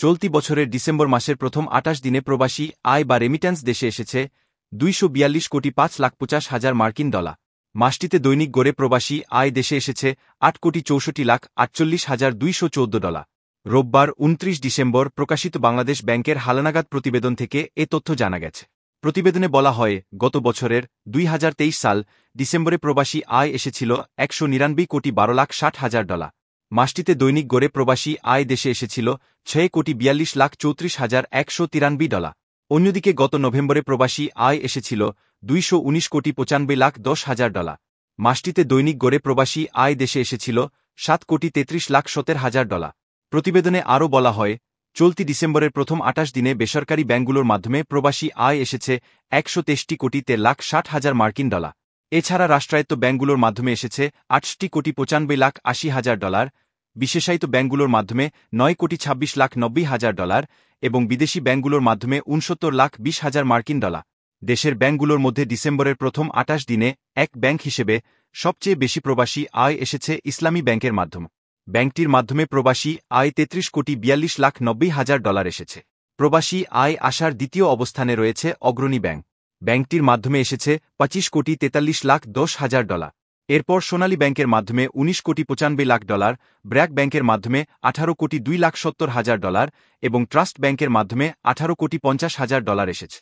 চলতি বছরের ডিসেম্বর মাসের প্রথম 28 দিনে প্রবাসী আয় বা রেমিট্যান্স দেশে এসেছে 242,50,50,000 মার্কিন ডলার। মাসটিতে দৈনিক গড়ে প্রবাসী আয় দেশে এসেছে 8,64,48,214 ডলার। রোববার 29 ডিসেম্বর প্রকাশিত বাংলাদেশ ব্যাংকের হালনাগাদ প্রতিবেদন থেকে এ তথ্য জানা গেছে। প্রতিবেদনে বলা হয়, গত বছরের 2023 সাল ডিসেম্বরে প্রবাসী আয় এসেছিল 199,12,60,000 ডলার। মাসটিতে দৈনিক গড়ে প্রবাসী আয় দেশে এসেছিল 6,42,34,193 ডলার। অন্যদিকে গত নভেম্বরে প্রবাসী আয় এসেছিল 219,95,10,000 ডলার। মাসটিতে দৈনিক গড়ে প্রবাসী আয় দেশে এসেছিল 7,33,17,000 ডলার। প্রতিবেদনে আরও বলা হয়, চলতি ডিসেম্বরের প্রথম 28 দিনে বেসরকারি ব্যাংকগুলোর মাধ্যমে প্রবাসী আয় এসেছে 163,13,60,000 মার্কিন ডলার। এছাড়া রাষ্ট্রায়ত্ত ব্যাংকগুলোর মাধ্যমে এসেছে 80,95,80,000 ডলার, বিশেষায়িত ব্যাংকগুলোর মাধ্যমে 9,26,90,000 ডলার এবং বিদেশি ব্যাংকগুলোর মাধ্যমে 69,20,000 মার্কিন ডলার। দেশের ব্যাংকগুলোর মধ্যে ডিসেম্বরের প্রথম 28 দিনে এক ব্যাংক হিসেবে সবচেয়ে বেশি প্রবাসী আয় এসেছে ইসলামী ব্যাংকের মাধ্যমে। ব্যাংকটির মাধ্যমে প্রবাসী আয় 33,42,90,000 ডলার এসেছে। প্রবাসী আয় আসার দ্বিতীয় অবস্থানে রয়েছে অগ্রণী ব্যাংক। ব্যাংকটির মাধ্যমে এসেছে 25,43,10,000 ডলার। এরপর সোনালী ব্যাংকের মাধ্যমে 19,95,00,000 ডলার, ব্র্যাক ব্যাংকের মাধ্যমে 18,02,70,000 ডলার এবং ট্রাস্ট ব্যাংকের মাধ্যমে 18,50,000 ডলার এসেছে।